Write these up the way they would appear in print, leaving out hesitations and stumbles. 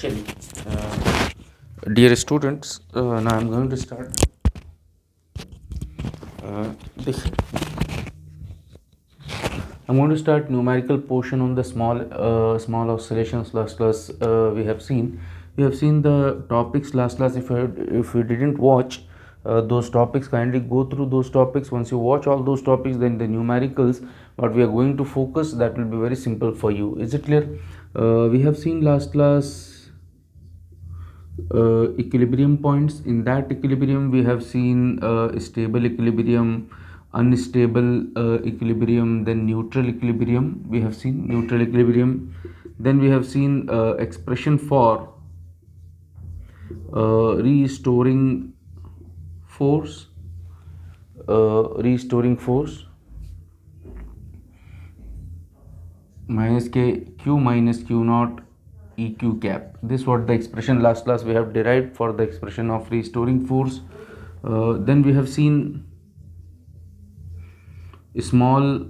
चलिए dear students, now I'm going to start. देखिए, I'm going to start numerical portion on the small oscillations last class. We have seen the topics last class. If you didn't watch those topics, kindly go through those topics. Once you watch all those topics, then the numericals what we are going to focus, that will be very simple for you. Is it clear? We have seen last class equilibrium points. In that equilibrium we have seen stable equilibrium, unstable equilibrium, then neutral equilibrium. We have seen neutral equilibrium. Then we have seen expression for restoring force, minus k q minus q naught eq cap. This what the expression last class we have derived for the expression of restoring force. Then we have seen small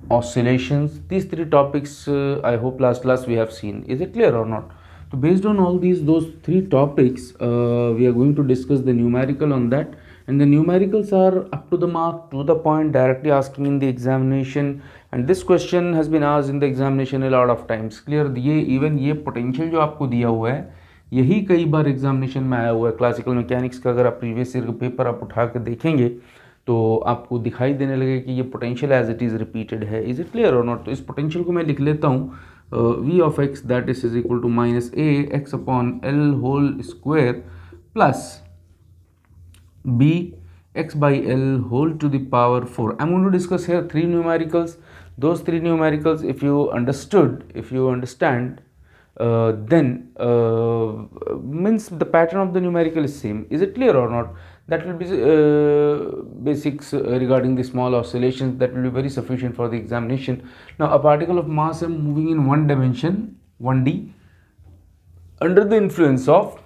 oscillations. These three topics I hope last class we have seen. Is it clear or not? So based on all those three topics, we are going to discuss the numerical on that, and the numericals are up to the mark, to the point, directly asking in the examination, and this question has been asked in the examination a lot of times. Clear? ये potential जो आपको दिया हुआ है, यही कई बार examination में आया हुआ है. क्लासिकल मैकेनिक्स का अगर आप प्रीवियस ईयर का पेपर आप उठा के देखेंगे तो आपको दिखाई देने लगे कि ये potential as it is repeated है. इज इट क्लियर और नॉट? तो इस पोटेंशियल को मैं लिख लेता हूँ v of x that is equal to minus a x upon l whole square plus b x by l whole to the power 4. I'm going to discuss here three numericals. Those three numericals, if you understand, then means the pattern of the numerical is same. Is it clear or not? That will be basics regarding the small oscillations. That will be very sufficient for the examination. Now a particle of mass m moving in one dimension 1D under the influence of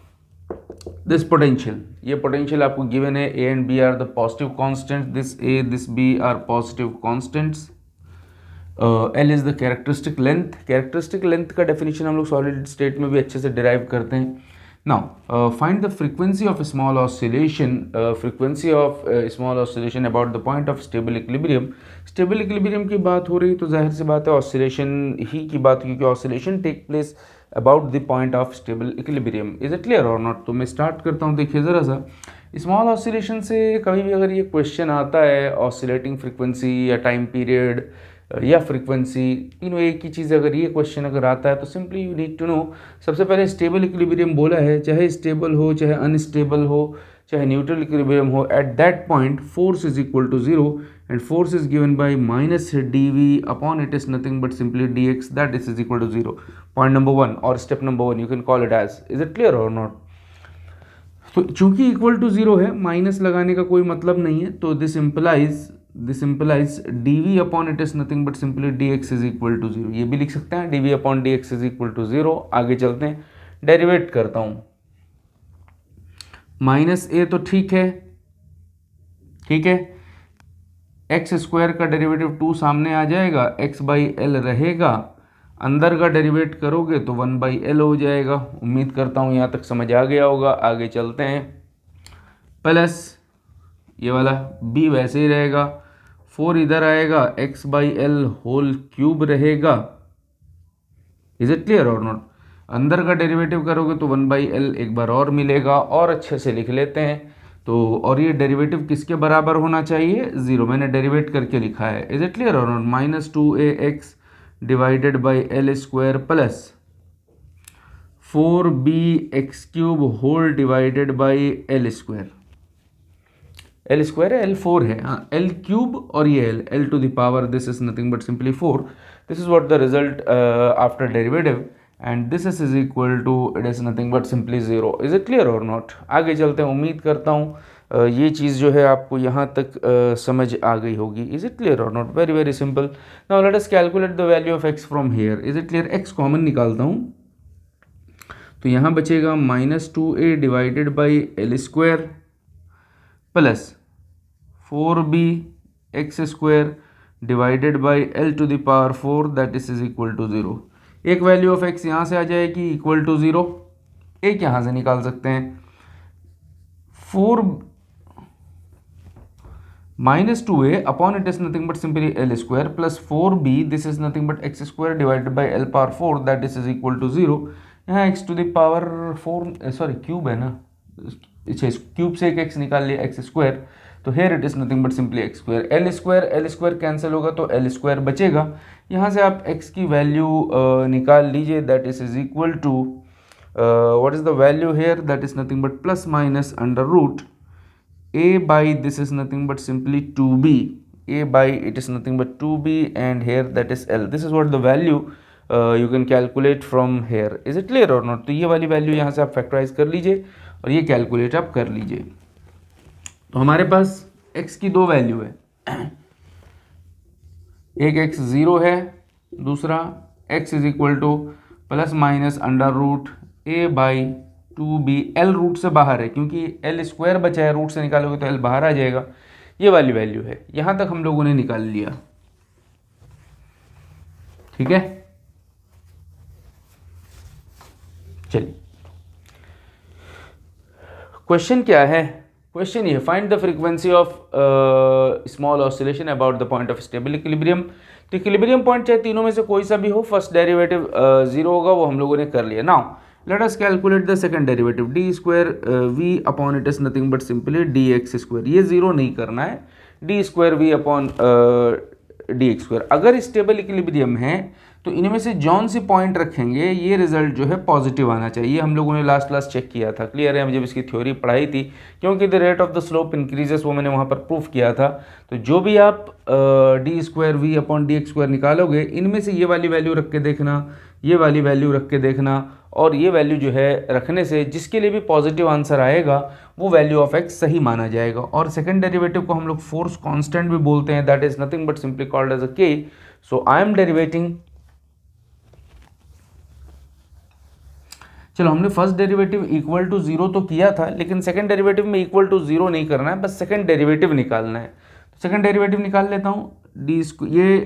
this potential. ये potential आपको given है. A and B are the positive constants. This A, this B are positive constants. L is the characteristic length. Characteristic length का definition हम लोग solid state में भी अच्छे से derive करते हैं. Now find the frequency of a small oscillation. Frequency of small oscillation about the point of stable equilibrium. Stable equilibrium की बात हो रही तो जाहिर सी बात है oscillation ही की बात, क्योंकि oscillation take place about the point of stable equilibrium. Is it clear or not? तो मैं start करता हूँ. देखिए ज़रा सा स्मॉल ऑसिलेशन से कभी भी अगर ये क्वेश्चन आता है, ऑसिलेटिंग फ्रिक्वेंसी या टाइम पीरियड या फ्रीक्वेंसी, तीनों एक ही चीज़, अगर ये क्वेश्चन अगर आता है तो simply you need to know. सबसे पहले स्टेबल इक्विलिब्रियम बोला है, चाहे स्टेबल हो चाहे अनस्टेबल हो चाहे न्यूट्रल इक्विलिब्रियम हो, at that point force is equal to zero and force is given by minus D V upon it is nothing but simply D X, that is equal to zero. Point number one और step number one you can call it as. Is it clear और not? तो चूंकि equal to zero है, minus लगाने का कोई मतलब नहीं है, तो this implies dv upon it is nothing but simply dx is equal to zero. ये भी लिख सकते हैं dv upon dx is equal to zero. आगे चलते हैं, डेरिवेट करता हूं. माइनस ए तो ठीक है, एक्स स्क्वायर का डेरिवेटिव 2 सामने आ जाएगा, एक्स बाई एल रहेगा, अंदर का डेरिवेट करोगे तो 1 बाई एल हो जाएगा. उम्मीद करता हूँ यहाँ तक समझ आ गया होगा. आगे चलते हैं, प्लस ये वाला b वैसे ही रहेगा, 4 इधर आएगा, x by L whole cube रहेगा. इज इट क्लियर और नॉट? अंदर का डेरिवेटिव करोगे तो 1 बाई एल एक बार और मिलेगा. और अच्छे से लिख लेते हैं तो, और ये डेरिवेटिव किसके बराबर होना चाहिए? जीरो. मैंने डेरिवेट करके लिखा है. इज इट क्लियर और not? Minus 2ax divided by L square plus 4bx cube whole divided by L square. L square है, एल 4 है, हाँ, एल क्यूब और ये L to the power, this is nothing but simply 4. This is what the result after derivative and this is equal to, it is nothing but simply zero. Is it clear और not? आगे चलते हैं. उम्मीद करता हूँ ये चीज़ जो है आपको यहाँ तक समझ आ गई होगी. इज इट क्लियर और not? Very very simple. Now let us calculate the value of X from here. Is it clear? X common निकालता हूँ तो यहाँ बचेगा minus 2a divided by L square plus 4b X square divided by L to the power 4, that is equal to zero. एक value of x यहाँ से आ जाएगी equal to 0, एक यहाँ से निकाल सकते हैं 4 minus 2a upon it is nothing but simply l square plus 4b this is nothing but x square divided by l power 4 that is equal to 0. यहाँ x to the power 4 sorry cube है ना, cube से एक x निकाल लिया x square, तो here it is nothing but simply X square. L square cancel होगा तो एल स्क्वायर बचेगा. यहाँ से आप x की वैल्यू निकाल लीजिए, that is equal to what is the value here, that is nothing but plus minus under root a by this is nothing but simply 2b, a by it is nothing but 2b and here that is l. This is what the value you can calculate from here. Is it clear or not? तो ये वाली value यहाँ से आप factorise कर लीजिए और ये कैलकुलेट आप कर लीजिए. तो हमारे पास x की दो वैल्यू है, एक x 0 है, दूसरा x is equal to plus minus under root a by 2b. l root से बाहर है क्योंकि l स्क्वायर बचा है, रूट से निकालोगे तो l बाहर आ जाएगा. ये वाली वैल्यू है, यहां तक हम लोगों ने निकाल लिया. ठीक है, चलिए क्वेश्चन क्या है. क्वेश्चन ये, find the frequency of small oscillation about the point of stable equilibrium. तो इक्विलिब्रियम पॉइंट चाहे तीनों में से कोई सा भी हो, फर्स्ट डेरिवेटिव 0 होगा, वो हम लोगों ने कर लिया. Now let us calculate the second derivative d square v upon it is nothing but simply dx square. ये जीरो नहीं करना है, d square v upon dx square. अगर स्टेबल इक्विलिब्रियम है तो इनमें से जौन सी पॉइंट रखेंगे ये रिजल्ट जो है पॉजिटिव आना चाहिए. हम लोगों ने लास्ट क्लास चेक किया था, क्लियर है, जब इसकी थ्योरी पढ़ाई थी, क्योंकि the rate of the slope increases वो मैंने वहाँ पर प्रूफ किया था. तो जो भी आप D square V upon D X square निकालोगे, इनमें से ये वाली वैल्यू रख के देखना, ये वाली वैल्यू रख के देखना, और ये वैल्यू जो है रखने से जिसके लिए भी पॉजिटिव आंसर आएगा वो वैल्यू ऑफ एक्स सही माना जाएगा. और सेकंड डेरिवेटिव को हम लोग फोर्स कांस्टेंट भी बोलते हैं, that is nothing but simply called as a K. So I am डेरिवेटिंग, चलो हमने फर्स्ट डेरिवेटिव इक्वल टू 0 तो किया था, लेकिन सेकंड डेरिवेटिव में इक्वल टू 0 नहीं करना है, बस सेकंड डेरिवेटिव निकालना है. तो सेकंड डेरिवेटिव निकाल लेता हूँ. ये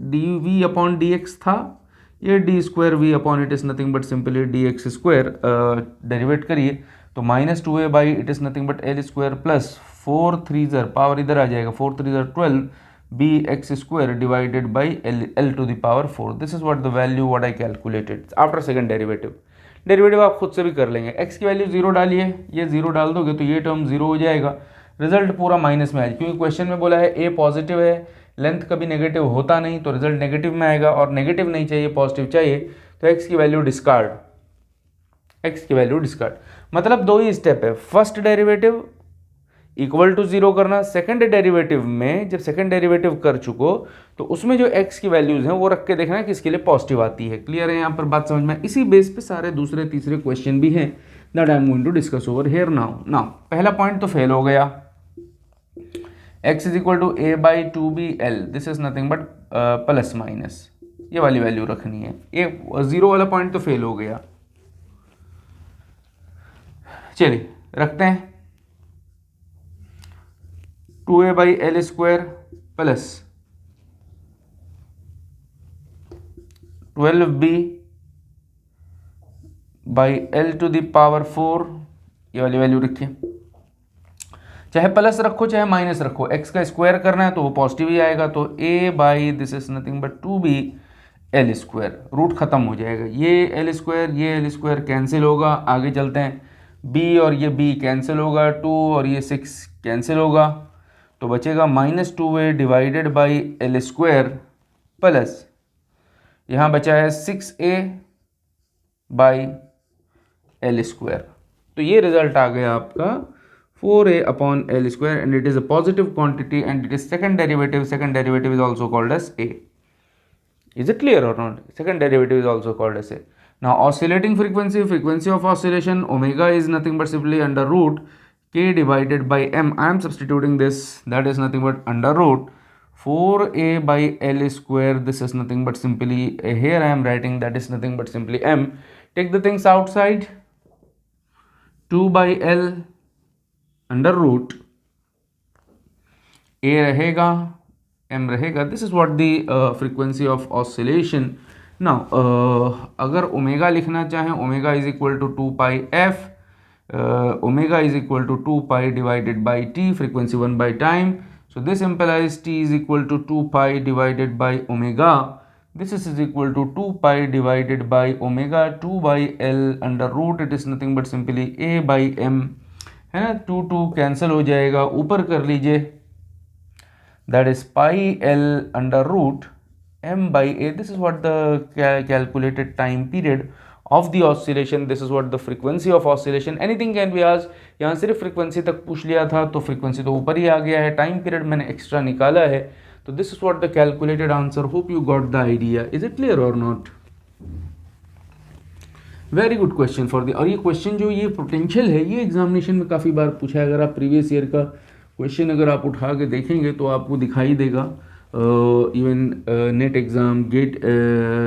D V upon D X था, ये D square V upon it is nothing but simply D X square. Derivate करिए तो minus 2a by it is nothing but L square plus 4 3 ज़र पावर इधर आ जाएगा, 4 3 ज़र 12 B X square divided by L to the power 4. This is what the value what I calculated after second derivative. Derivative आप खुद से भी कर लेंगे. x की वैल्यू 0 डालिए, ये 0 डाल दोगे तो ये टर्म 0 हो जाएगा, रिजल्ट पूरा माइनस में आएगा, क्योंकि क्वेश्चन में बोला है a पॉजिटिव है, लेंथ कभी नेगेटिव होता नहीं, तो रिजल्ट नेगेटिव में आएगा, और नेगेटिव नहीं चाहिए पॉजिटिव चाहिए, तो x की वैल्यू डिस्कार्ड, x की वैल्यू डिस्कार्ड. मतलब दो ही स्टेप है, फर्स्ट डेरिवेटिव इक्वल टू 0 करना, सेकंड डेरिवेटिव में जब सेकंड डेरिवेटिव कर चुको तो उसमें जो x की वैल्यूज हैं वो रख के देखना है किसके लिए पॉजिटिव आती है. क्लियर है यहाँ पर बात समझ में? इसी बेस पे सारे दूसरे तीसरे क्वेश्चन भी हैं that I am going to discuss over here now. पहला पॉइंट तो फेल हो गया, x is equal to a by 2bl, this is nothing but plus minus, ये वाली वैल्यू रखनी है. ये 0 वाला पॉइंट तो फेल हो गया. चलिए रखते हैं 2a by L square plus 12b by L to the power 4, ये वाली वैल्यू रखिए. चाहे प्लस रखो चाहे माइनस रखो, x का स्क्वायर करना है तो वो पॉजिटिव ही आएगा, तो a by this is nothing but 2b L square, root खत्म हो जाएगा, ये एल स्क्वायर कैंसिल होगा. आगे चलते हैं, b और ये b कैंसिल होगा, 2 और ये 6 कैंसिल होगा, तो बचेगा minus 2a divided by L square plus यहाँ बचा है 6a बाई एल स्क्वायर. तो ये रिजल्ट आ गया आपका 4a upon L square, and it is a positive quantity and it is second derivative is also called as a. Is it clear or not? Second derivative is also called as a. Now oscillating frequency of oscillation omega is nothing but simply under root k divided by m. I am substituting this, that is nothing but under root 4a by l square, this is nothing but simply here I am writing that is nothing but simply m. Take the things outside, 2 by l under root a रहेगा, m रहेगा. This is what the frequency of oscillation now अगर omega लिखना चाहें, omega is equal to 2 pi F, omega is equal to 2 pi divided by T, frequency 1 by time. So this implies t is equal to 2 pi divided by omega. This is equal to 2 pi divided by omega 2 by L under root. It is nothing but simply a by m, है ना. 2 cancel हो जाएगा, ऊपर कर लीजिए, that is pi L under root m by a. This is what the calculated time period of the oscillation. This is what the frequency of oscillation. Anything can be asked. यहाँ सिर्फ frequency तक पूछ लिया था तो frequency तो ऊपर ही आ गया है, टाइम पीरियड मैंने एक्स्ट्रा निकाला है. तो this is what the calculated answer. Hope you got the idea. Is it clear और not? Very good question for the. और ये क्वेश्चन जो ये पोटेंशियल है, ये एग्जामिनेशन में काफ़ी बार पूछा है. अगर आप प्रीवियस ईयर का क्वेश्चन अगर आप उठा के देखेंगे तो आपको दिखाई देगा. Even NET exam, GATE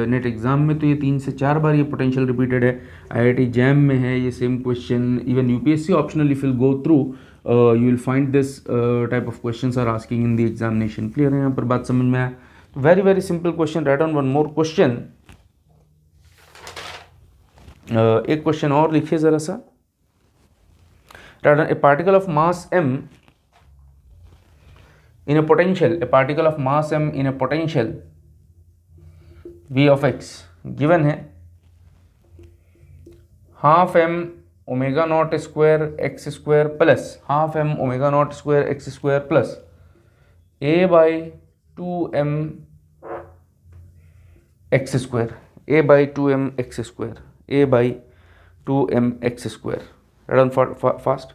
NET exam में तो ये 3 से 4 बार ये पोटेंशियल रिपीटेड है. IIT जैम में है ये same question. Even UPSC optional if you go through you will find this type of questions are asking in the examination. Clear है यहाँ पर बात समझ में आया? तो very very simple question. Right on one more question. एक question और लिखिए ज़रा सा. Right on A particle of mass m in a potential, a particle of mass m in a potential v of x given है half m omega not square X square plus half m omega not square X square plus a by 2m x square, a by 2m x square, a by 2m x square. Run fast.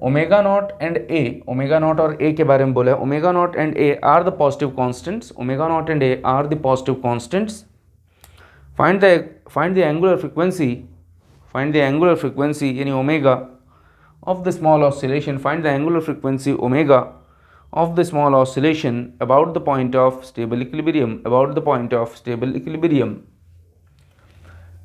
Omega naught and A, omega naught और ए के बारे में बोला है. Omega naught and A R the positive constants. Omega naught and A R the positive constants. Find the angular frequency यानी omega of the small oscillation. Find the angular frequency omega of the small oscillation about the point of stable equilibrium.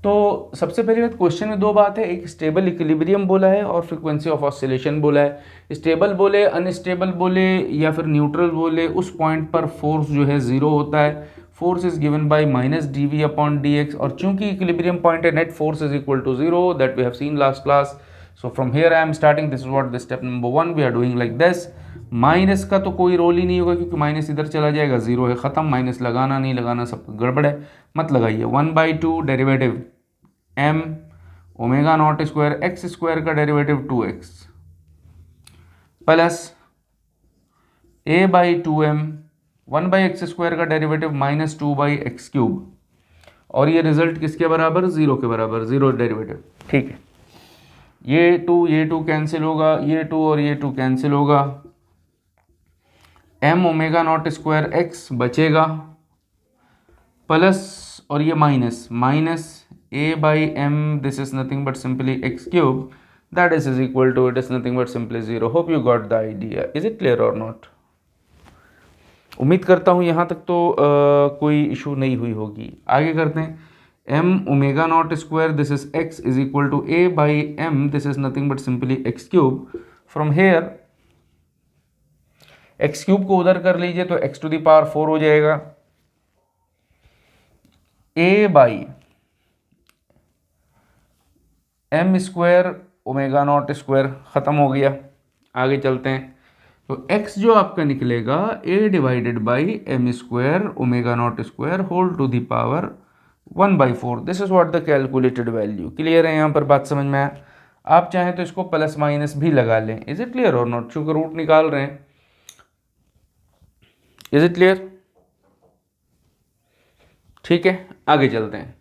तो सबसे पहली बात, question में दो बात है. एक स्टेबल इक्विलिब्रियम बोला है और फ्रीक्वेंसी ऑफ ऑसिलेशन बोला है. स्टेबल बोले, अनस्टेबल बोले या फिर न्यूट्रल बोले, उस पॉइंट पर फोर्स जो है जीरो होता है. Force is given by -dv upon dx. और चूंकि इक्विलिब्रियम पॉइंट है, net force is equal to zero. That we have seen last class. So from here I am starting. This is what the step number 1 we are doing like this. Minus का तो कोई role ही नहीं होगा क्योंकि minus इधर चला जाएगा, zero है, खत्म. माइनस लगाना नहीं लगाना सब गड़बड़ है, मत लगाइए. 1/2 derivative m omega not square X square का derivative 2x plus a by 2m 1/x square का डेरिवेटिव -2/x क्यूब. और ये रिजल्ट किसके बराबर? जीरो के बराबर, जीरो डेरिवेटिव. ठीक है. ये 2 कैंसिल होगा, ये 2 और ये 2 कैंसिल होगा. m omega not square x बचेगा प्लस और ये minus a by m. this is nothing but simply x cube. that is equal to, it is nothing but simply 0. hope you got the idea. is it clear or not? उम्मीद करता हूँ यहाँ तक तो कोई issue नहीं हुई होगी. आगे करते हैं. m omega not square this is x is equal to a by m. This is nothing but simply x cube. From here x cube को उधर कर लीजिए तो x टू द पावर 4 हो जाएगा. a by m square omega not square ख़त्म हो गया. आगे चलते हैं. तो x जो आपका निकलेगा a divided by m square omega not square whole to the power 1/4. This is what the calculated value. Clear है यहाँ पर बात समझ में आया? आप चाहें तो इसको प्लस माइनस भी लगा लें. इज इट क्लियर और नॉट? चूंकि रूट निकाल रहे हैं. Is it clear? ठीक है, आगे चलते हैं.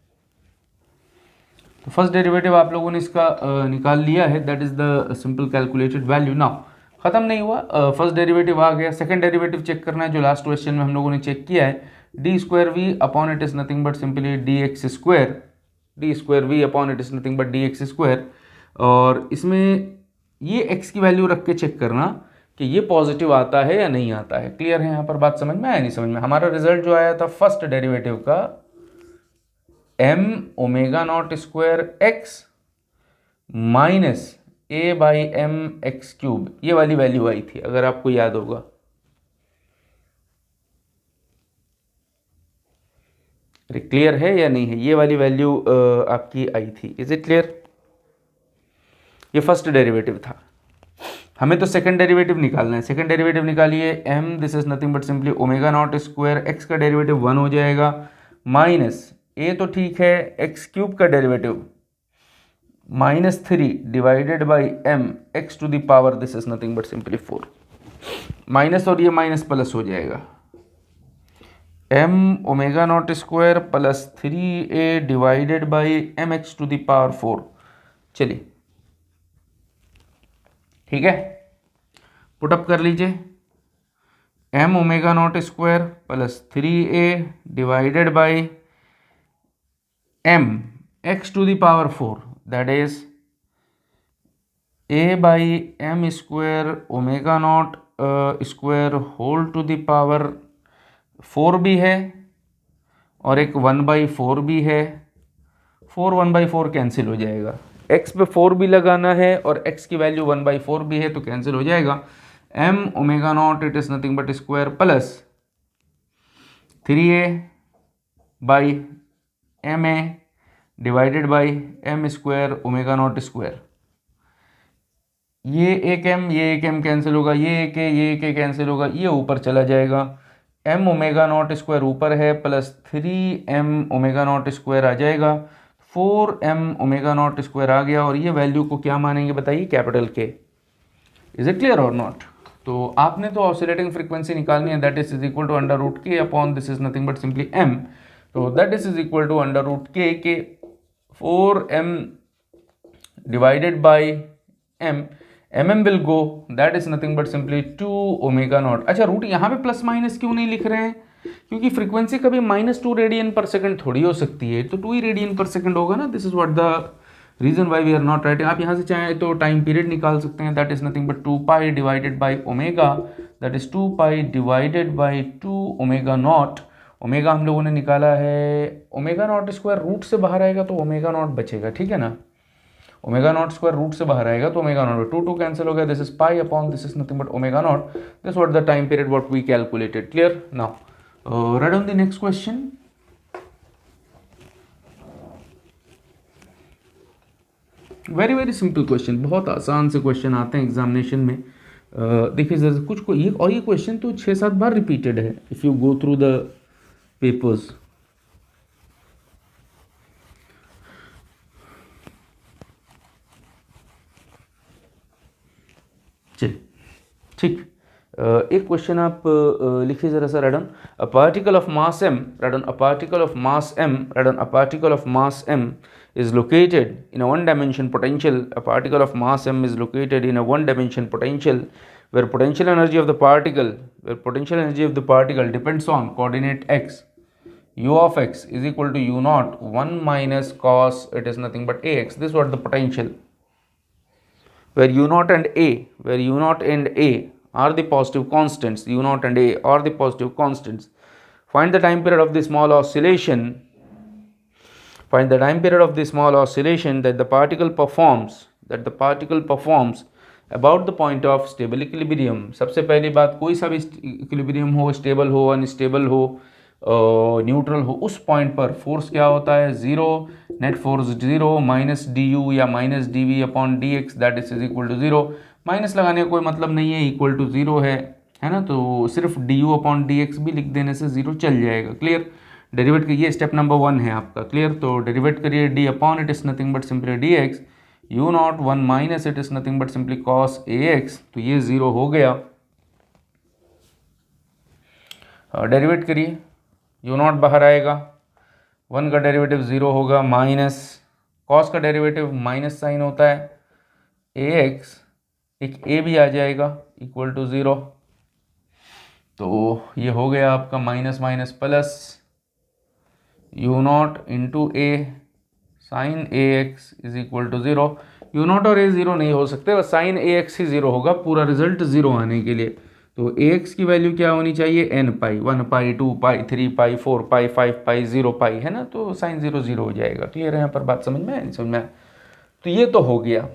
तो फर्स्ट डेरिवेटिव आप लोगों ने इसका निकाल लिया है. That is the simple calculated value. Now खत्म नहीं हुआ, फर्स्ट डेरिवेटिव आ गया. सेकंड डेरिवेटिव चेक करना है जो लास्ट क्वेश्चन में हम लोगों ने चेक किया है. D square V upon it is nothing but simply D X square. D square V upon it is nothing but D X square. और इसमें ये एक्स की वैल्यू रख के चेक करना कि ये पॉजिटिव आता है या नहीं आता है. क्लियर है यहाँ पर बात समझ में आया? नहीं समझ में? हमारा रिजल्ट जो आया था फर्स्ट डेरिवेटिव का m omega not square x minus a by m x cube, ये वाली वैल्यू आई थी अगर आपको याद होगा. अरे क्लियर है या नहीं है? ये वाली वैल्यू आपकी आई थी। Is it clear? ये फर्स्ट डेरिवेटिव था, हमें तो सेकंड डेरिवेटिव निकालना है। सेकंड डेरिवेटिव निकालिए, m this is nothing but simply omega not square, x का डेरिवेटिव 1 हो जाएगा, माइनस a तो ठीक है, एक्स क्यूब का derivative -3 divided by m x to the power this is nothing but simply 4, minus और ये माइनस प्लस हो जाएगा, m omega not square plus 3a divided by M X to the power 4। चलिए ठीक है, put up कर लीजिए, m omega not square plus 3a divided by m x to the power 4 that is a by m square omega not square whole to the power 4 भी है और एक 1/4 भी है, 4 1/4 कैंसिल हो जाएगा, x पे 4 भी लगाना है और x की वैल्यू 1/4 भी है तो कैंसिल हो जाएगा, m omega not it is nothing but square plus 3a by M A divided by M square omega not square, ये एक m कैंसिल होगा, ये एक कैंसिल होगा, ये ऊपर चला जाएगा, m ओमेगा नॉट स्क्वायर ऊपर है plus 3m omega not square आ जाएगा, 4m ओमेगा नॉट स्क्वायर आ गया और ये वैल्यू को क्या मानेंगे बताइए, capital K. Is it clear और नॉट? तो आपने तो ऑसिलेटिंग फ्रीक्वेंसी निकालनी है, that is equal to under root K upon this is nothing but simply m, तो that is equal to under root K 4m divided by m, mm will go that is nothing but simply 2 omega naught. अच्छा root यहाँ पे plus minus क्यों नहीं लिख रहे हैं? क्योंकि फ्रीक्वेंसी कभी -2 रेडियन पर सेकंड थोड़ी हो सकती है, तो 2 ही रेडियन पर सेकंड होगा ना, this is what the reason why we are not writing. आप यहाँ से चाहें तो टाइम पीरियड निकाल सकते हैं, that is nothing but 2 pi divided by omega, that is 2 pi divided by 2 omega naught. Omega हम लोगों ने निकाला है, ओमेगा नॉट स्क्वायर रूट से बाहर आएगा तो ओमेगा नॉट बचेगा, ठीक है ना, ओमेगा नॉट स्क्वायर रूट से बाहर आएगा तो ओमेगा नॉट 2 कैंसिल हो गया, this is pi upon this is nothing but omega not, this what the time period what we calculated. Clear? Now right on the next question. Very very simple question, बहुत आसान से question आते हैं examination में। देखिए जरा कुछ को ये, और ये क्वेश्चन तो 6-7 बार रिपीटेड है if you go through the papers. चलिए ठीक, एक क्वेश्चन आप लिखिए जरा सा, रेडन a particle of mass m, रेडन a particle of mass m, रेडन a particle of mass m is located in a one dimension potential, a particle of mass m is located in a one dimension potential where potential energy of the particle, depends on coordinate x, u of x is equal to u naught 1 minus cos it is nothing but ax, this what the potential where u naught and a are the positive constants, u naught and a are the positive constants. Find the time period of the small oscillation, that the particle performs about the point of stable equilibrium. सबसे पहली बात, कोई सा भी equilibrium हो, stable हो, unstable हो, neutral हो, उस पॉइंट पर फोर्स क्या होता है, zero, net force zero, minus D U या minus D V upon D X that is equal to zero. Minus लगाने का कोई मतलब नहीं है, इक्वल टू जीरो है ना, तो सिर्फ D you upon D x भी लिख देने से जीरो चल जाएगा। क्लियर? डेरिवेट करिए, स्टेप नंबर 1 है आपका। क्लियर? तो डेरिवेट करिए, D upon it is nothing but simply D x, you not 1 minus it is nothing but simply cos A x, तो ये जीरो हो गया। डेरिवेट करिए, यू नॉट बाहर आएगा, 1 का डेरिवेटिव जीरो होगा, माइनस कॉस का डेरिवेटिव माइनस साइन होता है, ए एक्स एक ए भी आ जाएगा इक्वल टू जीरो, तो ये हो गया आपका minus minus plus, U not into A sine A X is equal to zero. U not और ए जीरो नहीं हो सकते, बस साइन ए एक्स ही जीरो होगा पूरा रिजल्ट जीरो आने के लिए। तो ए एक्स की वैल्यू क्या होनी चाहिए, एन पाई, 1 पाई, 2 पाई, 3 पाई, 4 पाई, 5 पाई, 0 पाई, है ना, तो साइन जीरो जीरो हो जाएगा। क्लियर है यहाँ पर बात? समझ में आया? नहीं समझ में आया? तो ये तो हो गया।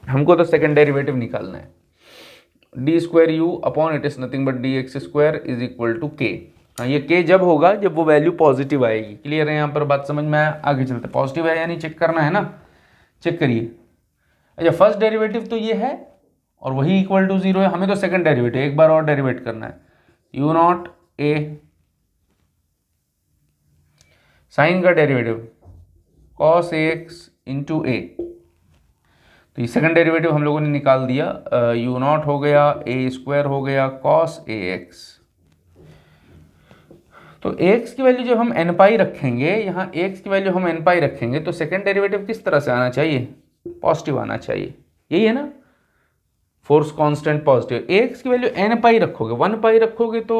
हमको तो सेकंड डेरिवेटिव निकालना है। D square U upon it is nothing but D X square is equal to K. हाँ, ये के जब होगा जब वो वैल्यू पॉजिटिव आएगी। क्लियर है यहाँ पर बात समझ में? आगे चलते, पॉजिटिव है यानी चेक करना है ना, चेक करिए। अच्छा, फर्स्ट डेरिवेटिव तो ये है और वही इक्वल टू जीरो है, हमें तो सेकंड डेरिवेटिव एक बार और डेरिवेट करना है। यू नॉट ए साइन का डेरिवेटिव कॉस एक्स इंटू ए, तो ये सेकंड डेरिवेटिव हम लोगों ने निकाल दिया। यू नॉट हो गया ए स्क्वायर हो गया कॉस ए एक्स। तो एक्स की वैल्यू जब हम एन पाई रखेंगे, यहाँ एक्स की वैल्यू हम एन पाई रखेंगे तो सेकंड डेरिवेटिव किस तरह से आना चाहिए? पॉजिटिव आना चाहिए, यही है ना, फोर्स कांस्टेंट पॉजिटिव। एक्स की वैल्यू एन पाई रखोगे, 1 पाई रखोगे तो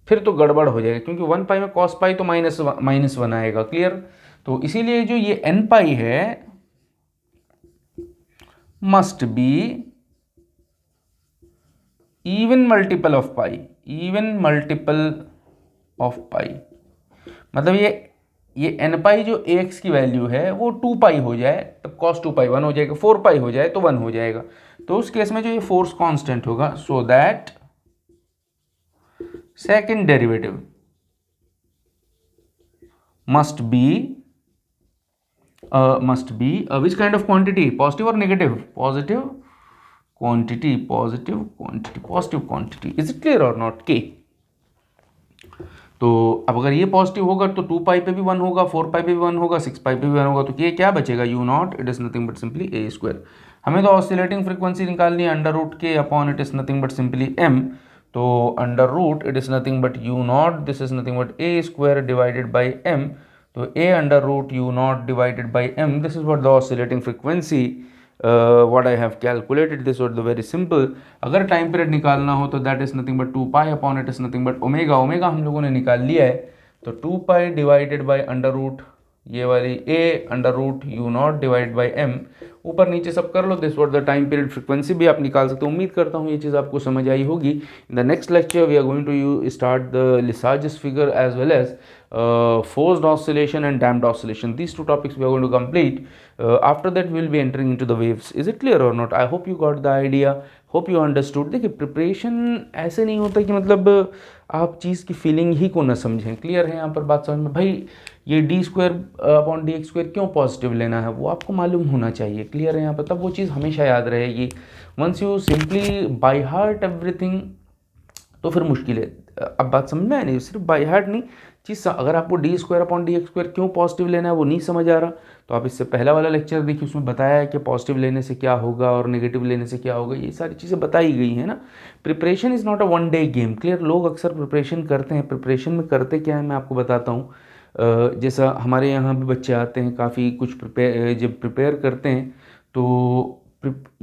फिर तो गड़बड़ हो जाएगा, क्योंकि 1 पाई में कॉस पाई तो माइनस वन आएगा। क्लियर? तो इसीलिए जो ये एन पाई है must be even multiple of pi, even multiple of pi. मतलब ये एन पाई जो एक्स की वैल्यू है वो 2 पाई हो जाए तब कॉस 2 पाई 1 हो जाएगा, 4 पाई हो जाए तो 1 हो जाएगा। तो उस केस में जो ये फोर्स कांस्टेंट होगा, so that second derivative must be which kind of quantity? Positive or negative? Positive quantity, positive quantity, positive quantity. Is it clear or not? K. तो अब अगर ये पॉजिटिव होगा तो 2 पाई पे भी 1 होगा, 4 पाई पे भी 1 होगा, 6 पाई पे भी 1 होगा, तो ये क्या बचेगा? U not it is nothing but simply A square. हमें तो ऑसिलेटिंग फ्रीक्वेंसी निकालनी है, under root K upon it is nothing but simply M. तो under root it is nothing but U not, this is nothing but A square divided by M. तो a under root u naught divided by m, this is what the oscillating frequency what I have calculated. This was the very simple. अगर time period निकालना हो तो that is nothing but 2 pi upon it is nothing but omega. Omega हम लोगों ने निकाल लिया है, तो 2 pi divided by under root ये वाली a under root U not divide by m, ऊपर नीचे सब कर लो। This what the time period frequency भी आप निकाल सकते हो। उम्मीद करता हूँ ये चीज़ आपको समझ आई होगी। In the next lecture we are going to you start the Lissajous figure as well as forced oscillation and damped oscillation. These two topics we are going to complete. After that we will be entering into the waves. Is it clear or not? I hope you got the idea, hope you understood. देखिए preparation ऐसे नहीं होता कि मतलब आप चीज़ की feeling ही को ना समझें। क्लियर है यहाँ पर बात समझ में? भाई ये D square upon D X square क्यों पॉजिटिव लेना है वो आपको मालूम होना चाहिए। क्लियर है यहाँ पर? तब वो चीज़ हमेशा याद रहेगी। Once you simply by heart everything तो फिर मुश्किल है। अब बात समझ में आए? नहीं, सिर्फ बाय हार्ट नहीं, चीज़ अगर आपको D square upon D X square क्यों पॉजिटिव लेना है वो नहीं समझ आ रहा, तो आप इससे पहला वाला लेक्चर देखिए, उसमें बताया है कि पॉजिटिव लेने से क्या होगा और नेगेटिव लेने से क्या होगा, ये सारी चीज़ें बताई गई हैं ना। Preparation is not a one day game. Clear? लोग अक्सर प्रिपरेशन करते हैं, प्रिपरेशन में करते क्या है मैं आपको बताता हूँ। जैसा हमारे यहाँ भी बच्चे आते हैं काफ़ी कुछ जब प्रिपेयर करते हैं तो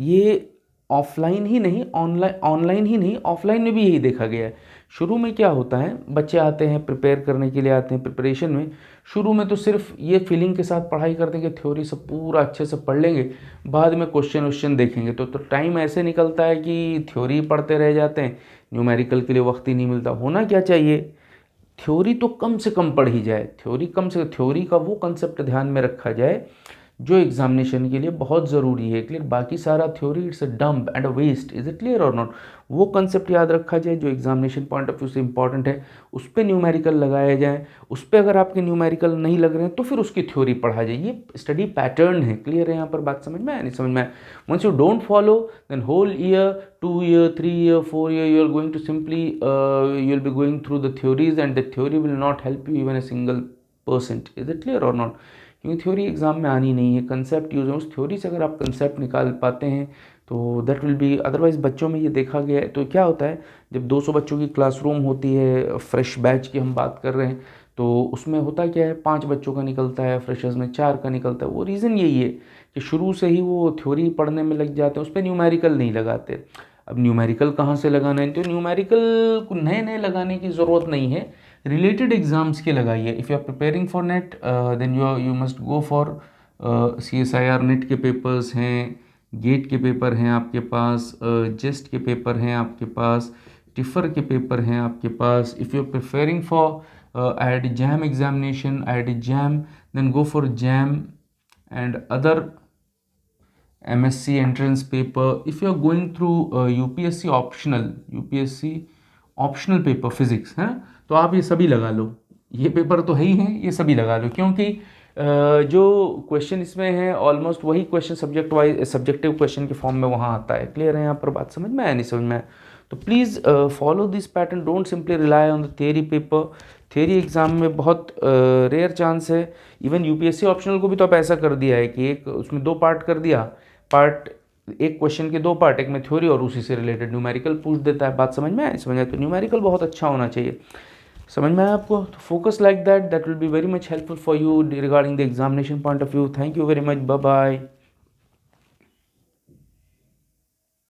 ये ऑफलाइन ही नहीं, ऑनलाइन ही नहीं, ऑफलाइन में भी यही देखा गया है। शुरू में क्या होता है, बच्चे आते हैं प्रिपेयर करने के लिए, आते हैं प्रिपरेशन में, शुरू में तो सिर्फ ये फीलिंग के साथ पढ़ाई करते हैं कि थ्योरी सब पूरा अच्छे से पढ़ लेंगे, बाद में क्वेश्चन देखेंगे। तो टाइम ऐसे निकलता है कि थ्योरी पढ़ते रह जाते हैं, न्यूमेरिकल के लिए वक्त ही नहीं मिलता। होना क्या चाहिए, थ्योरी तो कम से कम पढ़ी जाए, थ्योरी का वो कंसेप्ट ध्यान में रखा जाए जो एग्जामिनेशन के लिए बहुत ज़रूरी है। क्लियर? बाकी सारा theory it's a dump and a waste. Is it clear और नॉट? वो कंसेप्ट याद रखा जाए जो एग्जामिनेशन पॉइंट ऑफ व्यू से इंपॉर्टेंट है, उस पर न्यूमेरिकल लगाया जाए। उस पर अगर आपके न्यूमेरिकल नहीं लग रहे हैं तो फिर उसकी थ्योरी पढ़ा जाए। ये स्टडी पैटर्न है। क्लियर है यहाँ पर बात समझ में आया? नहीं समझ में आया? Once you don't follow then whole year, 2 year, 3 year, 4 year you are going to simply you will be going through the theories and the theory will not help you even a single percent. Is it clear or not? क्योंकि theory exam में आनी नहीं है, concept use है। उस theory से अगर आप कंसेप्ट निकाल पाते हैं तो दैट विल बी, अदरवाइज बच्चों में ये देखा गया है। तो क्या होता है, जब 200 बच्चों की क्लासरूम होती है, फ्रेश बैच की हम बात कर रहे हैं, तो उसमें होता क्या है, 5 बच्चों का निकलता है, फ्रेशर्स में 4 का निकलता है। वो रीज़न यही है कि शुरू से ही वो थ्योरी पढ़ने में लग जाते हैं, उस पर न्यूमेरिकल नहीं लगाते। अब न्यूमेरिकल कहाँ से लगाना है, तो न्यूमेरिकल को नए नए लगाने की ज़रूरत नहीं है, रिलेटेड एग्जाम्स के लगाइए। If you are preparing for NET then you must go for CSIR NET के पेपर्स हैं, गेट के पेपर हैं आपके पास, जेस्ट के पेपर हैं आपके पास, टिफर के पेपर हैं आपके पास। If you are preparing for IIT JAM examination, IIT JAM, then go for JAM and other MSc entrance paper, if you are going through UPSC optional paper physics है, तो आप ये सभी लगा लो, ये पेपर तो है ही है, ये सभी लगा लो, क्योंकि जो क्वेश्चन इसमें है ऑलमोस्ट वही question subject wise subjective question के फॉर्म में वहाँ आता है। क्लियर है यहाँ पर बात, समझ में आया नहीं समझ में आया? तो please follow this pattern, don't simply rely on the theory paper. Theory exam में बहुत रेयर चांस है, इवन यूपीएससी ऑप्शनल को भी तो अब ऐसा कर दिया है कि एक उसमें 2 पार्ट कर दिया, पार्ट एक क्वेश्चन के 2 पार्ट, एक में थ्योरी और उसी से रिलेटेड न्यूमेरिकल पूछ देता है। बात समझ में आए? समझ आए तो न्यूमेरिकल बहुत अच्छा होना चाहिए। समझ में आया आपको? तो focus like that will be very much helpful for you regarding the examination point of view. Thank you very much, bye bye.